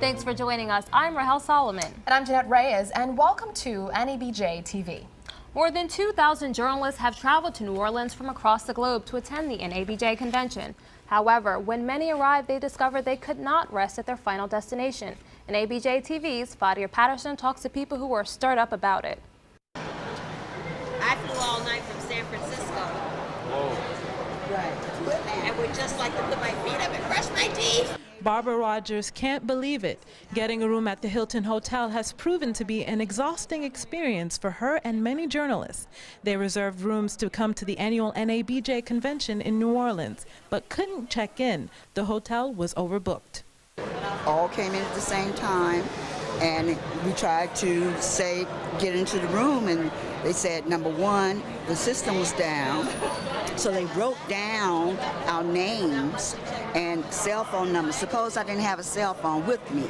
Thanks for joining us. I'm Rahel Solomon. And I'm Jeanette Reyes, and welcome to NABJ TV. More than 2,000 journalists have traveled to New Orleans from across the globe to attend the NABJ Convention. However, when many arrived, they discovered they could not rest at their final destination. NABJ TV's Fadia Patterson talks to people who were stirred up about it. I flew all night from San Francisco. Whoa. Right. And would just like to put my feet up and brush my teeth. Barbara Rogers can't believe it. Getting a room at the Hilton Hotel has proven to be an exhausting experience for her and many journalists. They reserved rooms to come to the annual NABJ Convention in New Orleans, but couldn't check in. The hotel was overbooked. All came in at the same time, and we tried to get into the room, and they said, number one, the system was down. So they wrote down our names and cell phone numbers. Suppose I didn't have a cell phone with me.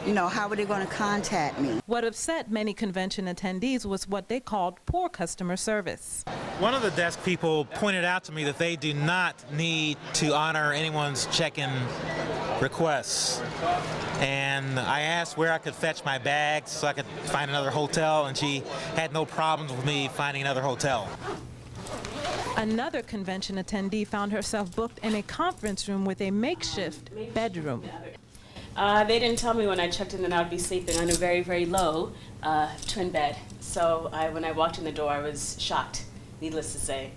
You know, how were they going to contact me? What upset many convention attendees was what they called poor customer service. One of the desk people pointed out to me that they do not need to honor anyone's check-in requests. And I asked where I could fetch my bags so I could find another hotel, and she had no problems with me finding another hotel. Another convention attendee found herself booked in a conference room with a makeshift bedroom. They didn't tell me when I checked in that I would be sleeping on a very, very low twin bed. So when I walked in the door, I was shocked, needless to say.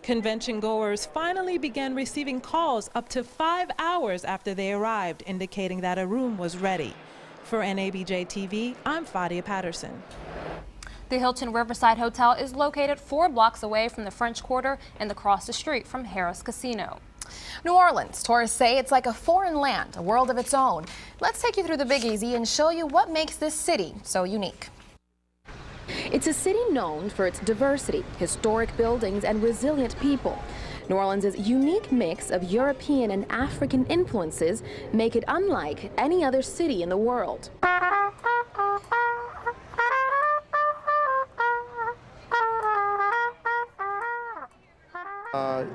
Convention goers finally began receiving calls up to 5 hours after they arrived, indicating that a room was ready. For NABJ TV, I'm Fadia Patterson. The Hilton Riverside Hotel is located 4 blocks away from the French Quarter and across the street from Harrah's Casino. New Orleans, tourists say it's like a foreign land, a world of its own. Let's take you through the Big Easy and show you what makes this city so unique. It's a city known for its diversity, historic buildings, and resilient people. New Orleans' unique mix of European and African influences make it unlike any other city in the world.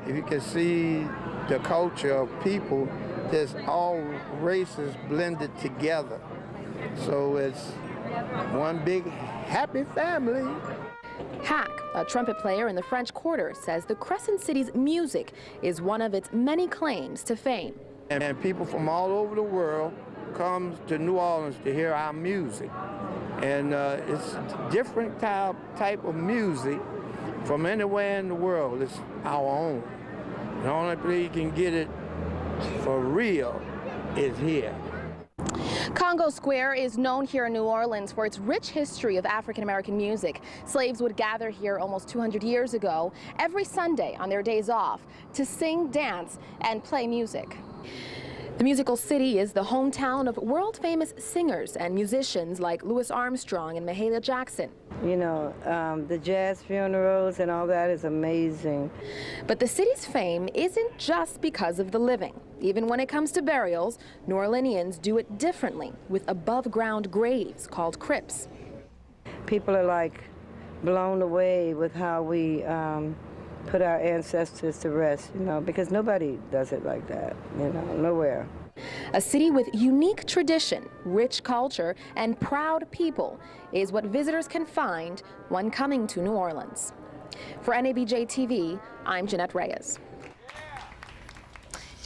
If you can see the culture of people, there's all races blended together. So it's one big happy family. Hack, a trumpet player in the French Quarter, says the Crescent City's music is one of its many claims to fame. And people from all over the world come to New Orleans to hear our music. And it's different type of music from anywhere in the world. It's our own. The only place you can get it for real is here. Congo Square is known here in New Orleans for its rich history of African-American music. Slaves would gather here almost 200 years ago every Sunday on their days off to sing, dance, and play music. The musical city is the hometown of world-famous singers and musicians like Louis Armstrong and Mahalia Jackson. You know, the jazz funerals and all that is amazing. But the city's fame isn't just because of the living. Even when it comes to burials, New Orleanians do it differently with above-ground graves called crypts. People are like blown away with how we put our ancestors to rest, you know, because nobody does it like that, you know, nowhere. A city with unique tradition, rich culture, and proud people is what visitors can find when coming to New Orleans. For NABJ TV, I'm Jeanette Reyes.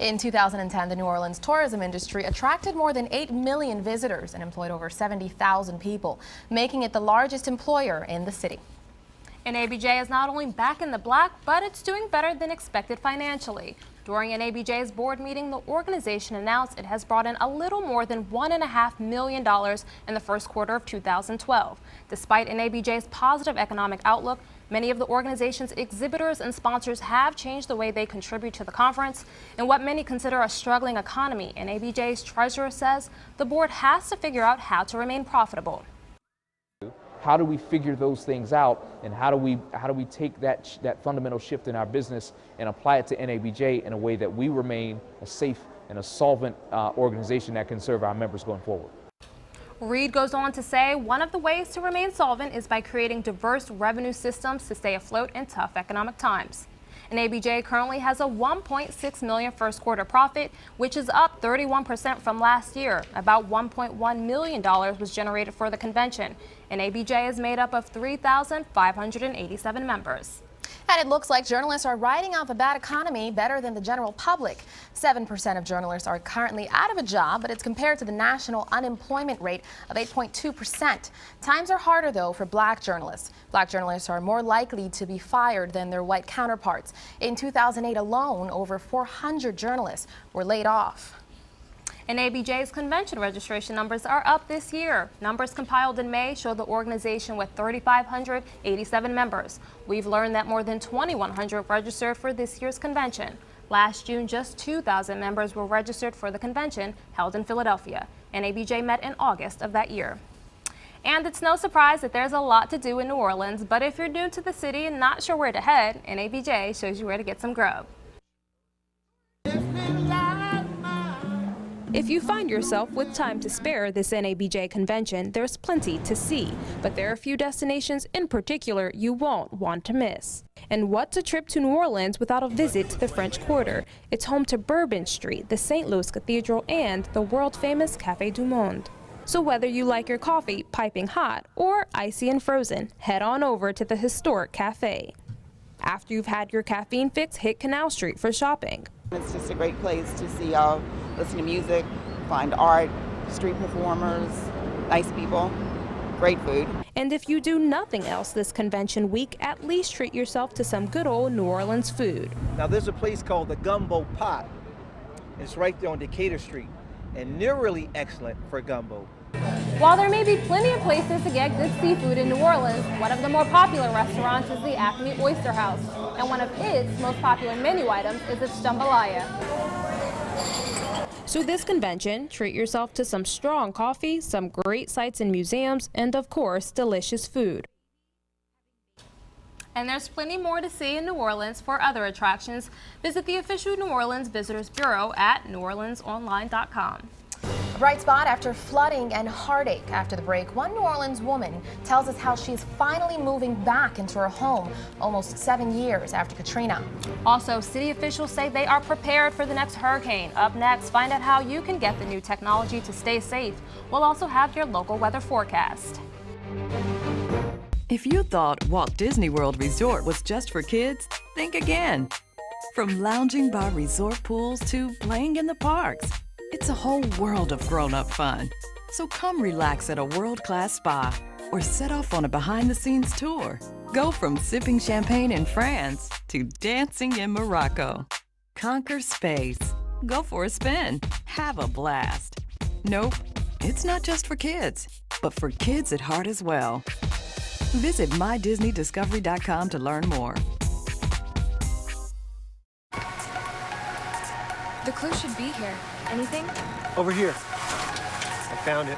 In 2010, the New Orleans tourism industry attracted more than 8 million visitors and employed over 70,000 people, making it the largest employer in the city. NABJ is not only back in the black, but it's doing better than expected financially. During NABJ's board meeting, the organization announced it has brought in a little more than $1.5 million in the first quarter of 2012. Despite NABJ's positive economic outlook, many of the organization's exhibitors and sponsors have changed the way they contribute to the conference. In what many consider a struggling economy, NABJ's treasurer says the board has to figure out how to remain profitable. How do we figure those things out, and how do we take that fundamental shift in our business and apply it to NABJ in a way that we remain a safe and a solvent organization that can serve our members going forward? Reed goes on to say one of the ways to remain solvent is by creating diverse revenue systems to stay afloat in tough economic times. NABJ currently has a $1.6 million first quarter profit, which is up 31% from last year. About $1.1 million was generated for the convention. NABJ is made up of 3,587 members. And it looks like journalists are riding out the bad economy better than the general public. 7% of journalists are currently out of a job, but it's compared to the national unemployment rate of 8.2%. Times are harder, though, for black journalists. Black journalists are more likely to be fired than their white counterparts. In 2008 alone, over 400 journalists were laid off. NABJ's convention registration numbers are up this year. Numbers compiled in May show the organization with 3,587 members. We've learned that more than 2,100 registered for this year's convention. Last June, just 2,000 members were registered for the convention held in Philadelphia. NABJ met in August of that year. And it's no surprise that there's a lot to do in New Orleans, but if you're new to the city and not sure where to head, NABJ shows you where to get some grub. If you find yourself with time to spare this NABJ convention, there's plenty to see, but there are a few destinations in particular you won't want to miss. And what's a trip to New Orleans without a visit to the French Quarter? It's home to Bourbon Street, the St. Louis Cathedral, and the world-famous Café du Monde. So whether you like your coffee piping hot or icy and frozen, head on over to the historic cafe. After you've had your caffeine fix, hit Canal Street for shopping. It's just a great place to see y'all listen to music, find art, street performers, nice people, great food. And if you do nothing else this convention week, at least treat yourself to some good old New Orleans food. Now there's a place called the Gumbo Pot. It's right there on Decatur Street, and they're really excellent for gumbo. While there may be plenty of places to get good seafood in New Orleans, one of the more popular restaurants is the Acme Oyster House, and one of its most popular menu items is its jambalaya. So this convention, treat yourself to some strong coffee, some great sights and museums, and of course, delicious food. And there's plenty more to see in New Orleans. For other attractions, visit the official New Orleans Visitors Bureau at neworleansonline.com. A bright spot after flooding and heartache. After the break, one New Orleans woman tells us how she's finally moving back into her home almost 7 years after Katrina. Also, city officials say they are prepared for the next hurricane. Up next, find out how you can get the new technology to stay safe. We'll also have your local weather forecast. If you thought Walt Disney World Resort was just for kids, think again. From lounging by resort pools to playing in the parks, it's a whole world of grown-up fun. So come relax at a world-class spa or set off on a behind-the-scenes tour. Go from sipping champagne in France to dancing in Morocco. Conquer space. Go for a spin. Have a blast. Nope, it's not just for kids, but for kids at heart as well. Visit MyDisneyDiscovery.com to learn more. The clue should be here. Anything? Over here. I found it.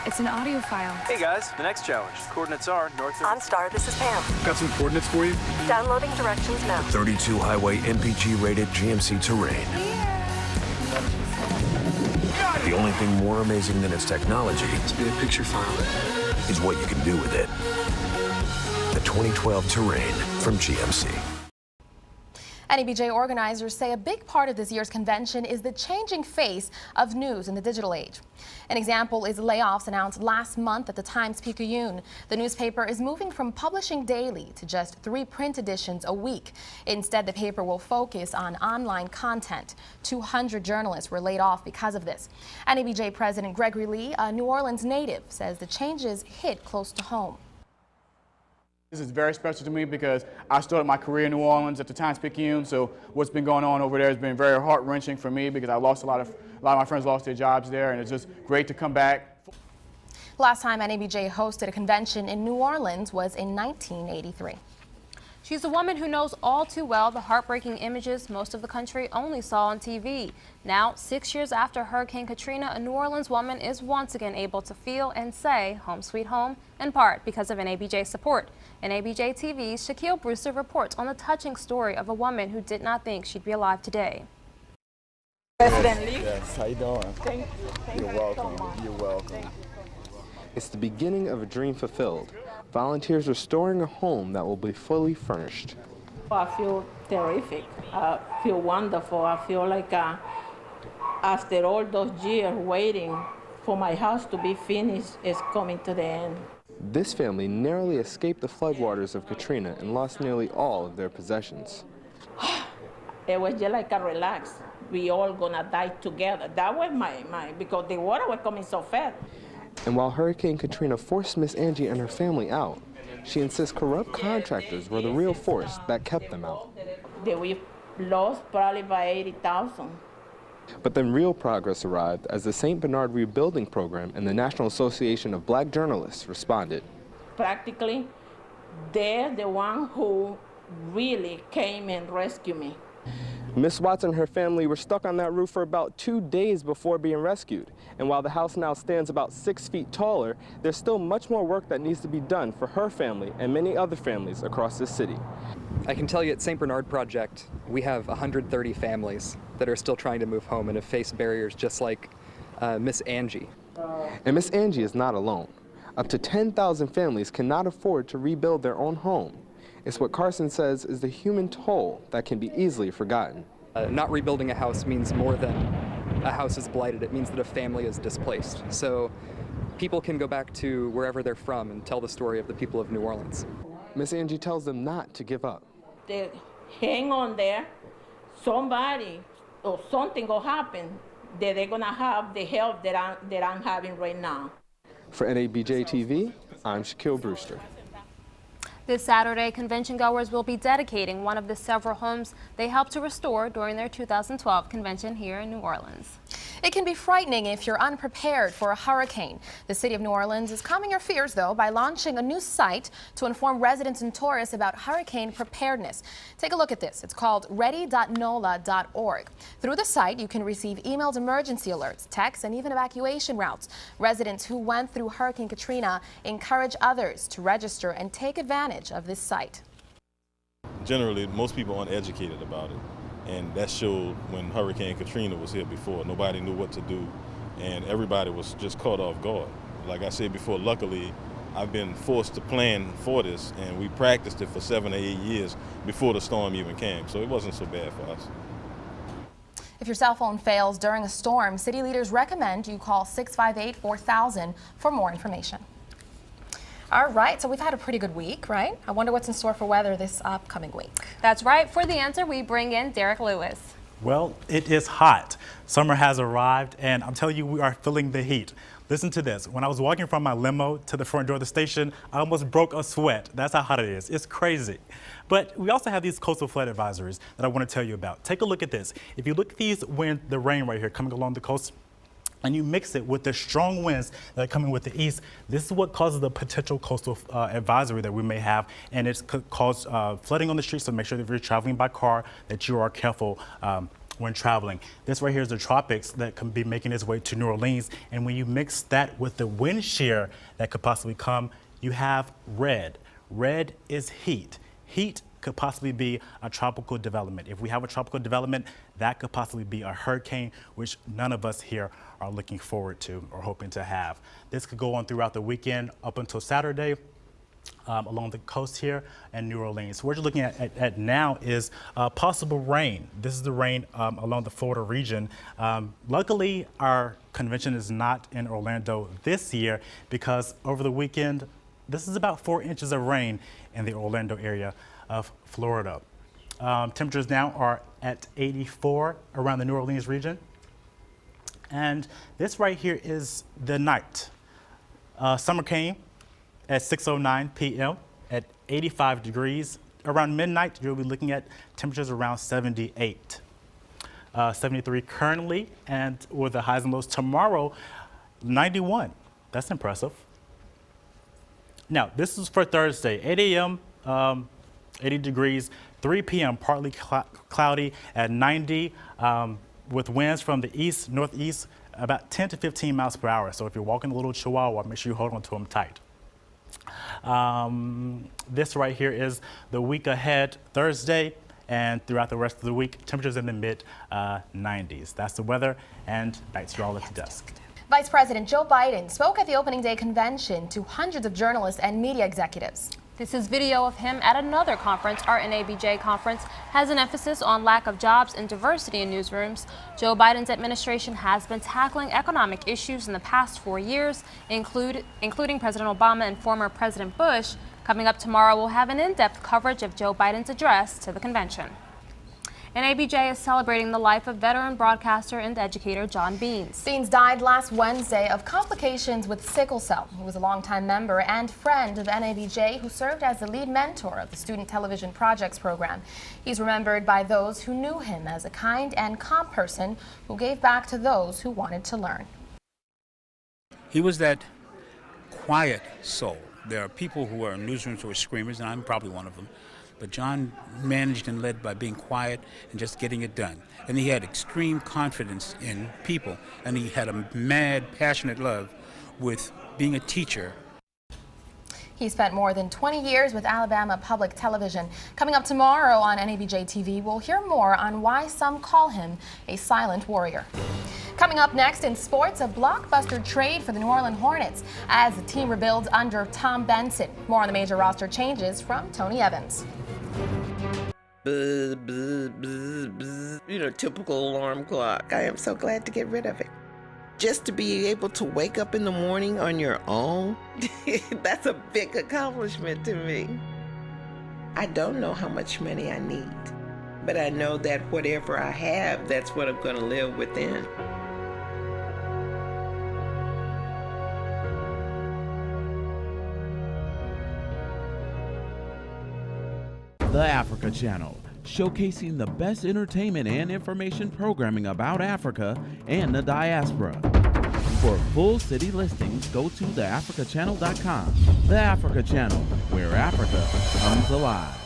It's an audio file. Hey guys, the next challenge. Coordinates are north of... OnStar, this is Pam. Got some coordinates for you? Downloading directions now. 32 highway MPG-rated GMC terrain. The only thing more amazing than its technology a picture file. is what you can do with it. The 2012 Terrain from GMC. NABJ organizers say a big part of this year's convention is the changing face of news in the digital age. An example is layoffs announced last month at the Times-Picayune. The newspaper is moving from publishing daily to just 3 print editions a week. Instead, the paper will focus on online content. 200 journalists were laid off because of this. NABJ President Gregory Lee, a New Orleans native, says the changes hit close to home. This is very special to me because I started my career in New Orleans at the Times-Picayune, so what's been going on over there has been very heart-wrenching for me because I lost a lot of my friends lost their jobs there, and it's just great to come back. Last time NABJ hosted a convention in New Orleans was in 1983. She's a woman who knows all too well the heartbreaking images most of the country only saw on TV. Now, 6 years after Hurricane Katrina, a New Orleans woman is once again able to feel and say home sweet home, in part because of NABJ support. NABJ TV's Shaquille Brewster reports on the touching story of a woman who did not think she'd be alive today. President Lee? Yes, how you doing? You're welcome. You're welcome. It's the beginning of a dream fulfilled. volunteers restoring a home that will be fully furnished. I feel terrific. I feel wonderful. I feel like after all those years waiting for my house to be finished, it's coming to the end. This family narrowly escaped the floodwaters of Katrina and lost nearly all of their possessions. It was just like a relax. We all gonna die together. That was because the water was coming so fast. And while Hurricane Katrina forced Miss Angie and her family out, she insists corrupt contractors were the real force that kept them out. We lost probably by 80,000. But then real progress arrived as the St. Bernard Rebuilding Program and the National Association of Black Journalists responded. Practically, they're the one who really came and rescued me. Miss Watson and her family were stuck on that roof for about 2 days before being rescued. And while the house now stands about 6 feet taller, there's still much more work that needs to be done for her family and many other families across this city. I can tell you at St. Bernard Project, we have 130 families that are still trying to move home and have faced barriers just like Miss Angie. And Miss Angie is not alone. Up to 10,000 families cannot afford to rebuild their own home. It's what Carson says is the human toll that can be easily forgotten. Not rebuilding a house means more than a house is blighted. It means that a family is displaced. So people can go back to wherever they're from and tell the story of the people of New Orleans. Miss Angie tells them not to give up. They hang on there. Somebody or something will happen that they're gonna have the help that I'm having right now. For NABJ TV, I'm Shaquille Brewster. This Saturday, convention goers will be dedicating one of the several homes they helped to restore during their 2012 convention here in New Orleans. It can be frightening if you're unprepared for a hurricane. The city of New Orleans is calming your fears, though, by launching a new site to inform residents and tourists about hurricane preparedness. Take a look at this. It's called ready.nola.org. Through the site, you can receive emailed emergency alerts, texts, and even evacuation routes. Residents who went through Hurricane Katrina encourage others to register and take advantage of this site. Generally, most people aren't educated about it. And that showed when Hurricane Katrina was here before. Nobody knew what to do, and everybody was just caught off guard. Like I said before, luckily, I've been forced to plan for this, and we practiced it for 7 or 8 years before the storm even came, so it wasn't so bad for us. If your cell phone fails during a storm, city leaders recommend you call 658-4000 for more information. All right, so we've had a pretty good week, right? I wonder what's in store for weather this upcoming week. That's right. For the answer, we bring in Derek Lewis. Well, it is hot. Summer has arrived, and I'm telling you, we are feeling the heat. Listen to this. When I was walking from my limo to the front door of the station, I almost broke a sweat. That's how hot it is. It's crazy. But we also have these coastal flood advisories that I want to tell you about. Take a look at this. If you look at these the rain right here coming along the coast, and you mix it with the strong winds that are coming with the east, this is what causes the potential coastal advisory that we may have, and it could cause flooding on the streets, so make sure that if you're traveling by car that you are careful when traveling. This right here is the tropics that can be making its way to New Orleans, and when you mix that with the wind shear that could possibly come, you have red. Red is heat. Heat could possibly be a tropical development. If we have a tropical development, that could possibly be a hurricane, which none of us here are looking forward to or hoping to have. This could go on throughout the weekend up until Saturday along the coast here in New Orleans. What you're looking at now is possible rain. This is the rain along the Florida region. Luckily, our convention is not in Orlando this year because over the weekend, this is about 4 inches of rain in the Orlando area of Florida. Temperatures now are at 84 around the New Orleans region. And this right here is the night. Summer came at 6:09 p.m. at 85 degrees. Around midnight, you'll be looking at temperatures around 78. 73 currently, and with the highs and lows tomorrow, 91. That's impressive. Now, this is for Thursday, 8 a.m., 80 degrees, 3 p.m., partly cloudy at 90, with winds from the east, northeast, about 10 to 15 miles per hour. So if you're walking a little chihuahua, make sure you hold on to them tight. This right here is the week ahead, Thursday, and throughout the rest of the week, temperatures in the mid 90s. That's the weather, and back to you all at the desk. Vice President Joe Biden spoke at the opening day convention to hundreds of journalists and media executives. This is video of him at another conference. Our NABJ conference has an emphasis on lack of jobs and diversity in newsrooms. Joe Biden's administration has been tackling economic issues in the past 4 years, including President Obama and former President Bush. Coming up tomorrow, we'll have an in-depth coverage of Joe Biden's address to the convention. NABJ is celebrating the life of veteran broadcaster and educator John Beans. Beans died last Wednesday of complications with sickle cell. He was a longtime member and friend of NABJ who served as the lead mentor of the Student Television Projects program. He's remembered by those who knew him as a kind and calm person who gave back to those who wanted to learn. He was that quiet soul. There are people who are in newsrooms who are screamers, and I'm probably one of them. But John managed and led by being quiet and just getting it done. And he had extreme confidence in people, and he had a mad, passionate love with being a teacher. He spent more than 20 years with Alabama Public Television. Coming up tomorrow on NABJ TV, we'll hear more on why some call him a silent warrior. Coming up next in sports, a blockbuster trade for the New Orleans Hornets as the team rebuilds under Tom Benson. More on the major roster changes from Tony Evans. Buzz, buzz, buzz, buzz. You know, typical alarm clock. I am so glad to get rid of it. Just to be able to wake up in the morning on your own, that's a big accomplishment to me. I don't know how much money I need, but I know that whatever I have, that's what I'm going to live within. The Africa Channel, showcasing the best entertainment and information programming about Africa and the diaspora. For full city listings, go to theafricachannel.com. The Africa Channel, where Africa comes alive.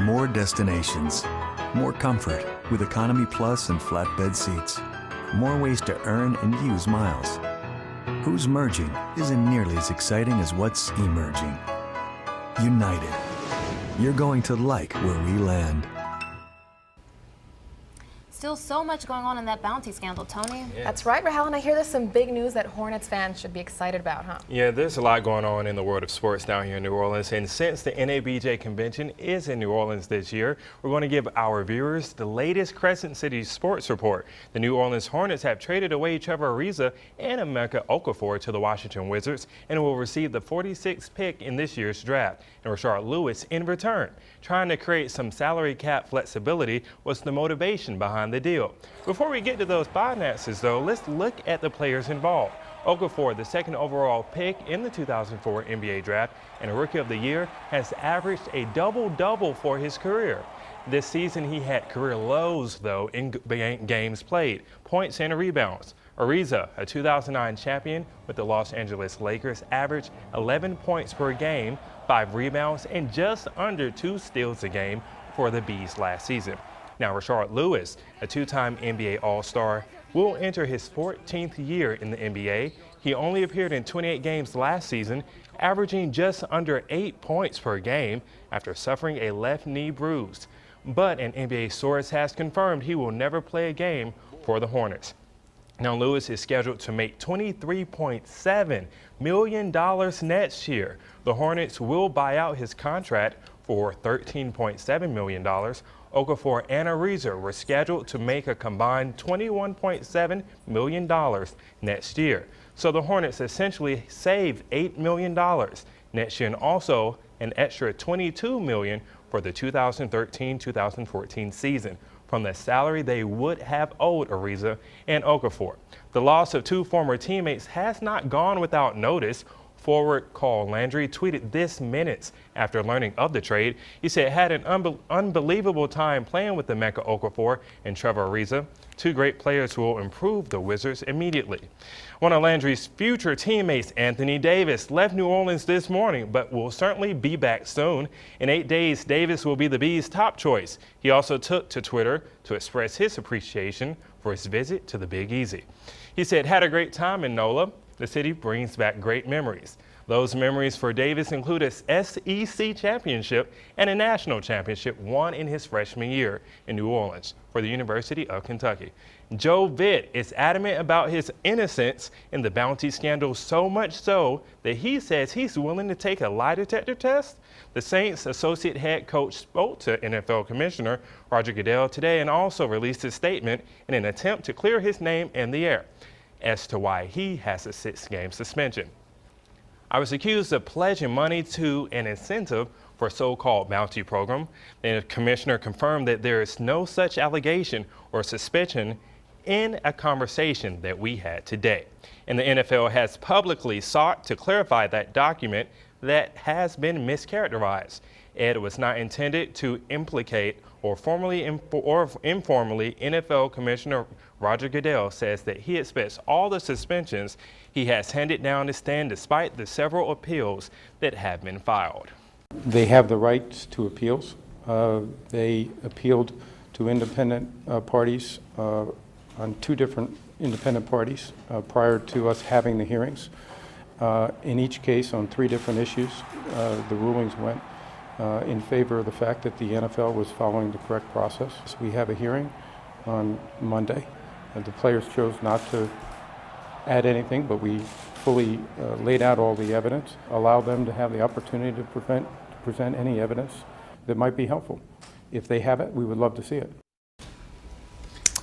More destinations, more comfort with Economy Plus and flatbed seats. More ways to earn and use miles. Who's merging isn't nearly as exciting as what's emerging. United. You're going to like where we land. Still so much going on in that bounty scandal, Tony. Yeah. That's right, Rahel, and I hear there's some big news that Hornets fans should be excited about, huh? Yeah, there's a lot going on in the world of sports down here in New Orleans, and since the NABJ Convention is in New Orleans this year, we're going to give our viewers the latest Crescent City sports report. The New Orleans Hornets have traded away Trevor Ariza and Emeka Okafor to the Washington Wizards and will receive the 46th pick in this year's draft, and Rashard Lewis in return. Trying to create some salary cap flexibility was the motivation behind the deal. Before we get to those finances, though, let's look at the players involved. Okafor, the second overall pick in the 2004 NBA draft and a Rookie of the Year, has averaged a double-double for his career. This season, he had career lows, though, in games played, points and rebounds. Ariza, a 2009 champion with the Los Angeles Lakers, averaged 11 points per game, 5 rebounds, and just under 2 steals a game for the Bees last season. Now, Rashard Lewis, a 2-time NBA All-Star, will enter his 14th year in the NBA. He only appeared in 28 games last season, averaging just under 8 points per game after suffering a left knee bruise. But an NBA source has confirmed he will never play a game for the Hornets. Now, Lewis is scheduled to make $23.7 million next year. The Hornets will buy out his contract for $13.7 million. Okafor and Ariza were scheduled to make a combined $21.7 million next year. So the Hornets essentially saved $8 million next year, and also an extra $22 million for the 2013-2014 season from the salary they would have owed Ariza and Okafor. The loss of 2 former teammates has not gone without notice. Forward Carl Landry tweeted this minutes after learning of the trade. He said, had an unbelievable time playing with Emeka Okafor and Trevor Ariza, 2 great players who will improve the Wizards immediately. One of Landry's future teammates, Anthony Davis, left New Orleans this morning, but will certainly be back soon. In 8 days, Davis will be the Bees' top choice. He also took to Twitter to express his appreciation for his visit to the Big Easy. He said, had a great time in NOLA. The city brings back great memories. Those memories for Davis include a SEC championship and a national championship won in his freshman year in New Orleans for the University of Kentucky. Joe Vitt is adamant about his innocence in the bounty scandal, so much so that he says he's willing to take a lie detector test. The Saints associate head coach spoke to NFL Commissioner Roger Goodell today and also released a statement in an attempt to clear his name in the air as to why he has a 6-game suspension. I was accused of pledging money to an incentive for a so-called bounty program. The commissioner confirmed that there is no such allegation or suspicion in a conversation that we had today. And the NFL has publicly sought to clarify that document that has been mischaracterized. It was not intended to implicate or informally. NFL Commissioner Roger Goodell says that he expects all the suspensions he has handed down to stand despite the several appeals that have been filed. They have the rights to appeals. They appealed to independent parties on 2 different independent parties prior to us having the hearings. In each case on 3 different issues, the rulings went in favor of the fact that the NFL was following the correct process. So we have a hearing on Monday. The players chose not to add anything, but we fully laid out all the evidence, allow them to have the opportunity to present any evidence that might be helpful. If they have it, we would love to see it.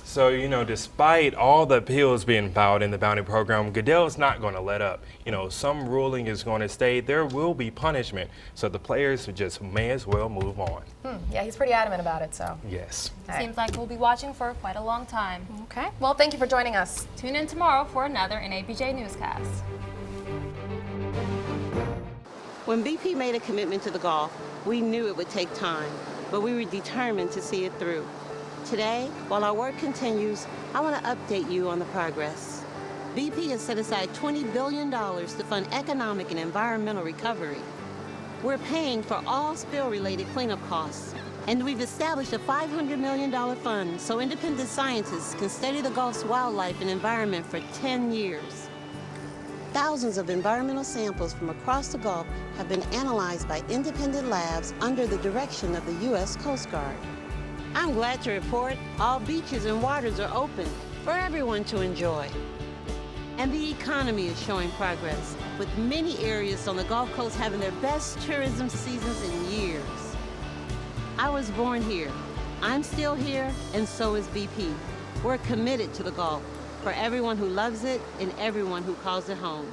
So, despite all the appeals being filed in the bounty program, Goodell's not going to let up. Some ruling is going to stay. There will be punishment. So the players just may as well move on. Yeah, he's pretty adamant about it, so. Yes. Seems like we'll be watching for quite a long time. Okay. Well, thank you for joining us. Tune in tomorrow for another NABJ Newscast. When BP made a commitment to the Gulf, we knew it would take time, but we were determined to see it through. Today, while our work continues, I want to update you on the progress. BP has set aside $20 billion to fund economic and environmental recovery. We're paying for all spill-related cleanup costs, and we've established a $500 million fund so independent scientists can study the Gulf's wildlife and environment for 10 years. Thousands of environmental samples from across the Gulf have been analyzed by independent labs under the direction of the U.S. Coast Guard. I'm glad to report all beaches and waters are open for everyone to enjoy. And the economy is showing progress, with many areas on the Gulf Coast having their best tourism seasons in years. I was born here. I'm still here, and so is BP. We're committed to the Gulf for everyone who loves it and everyone who calls it home.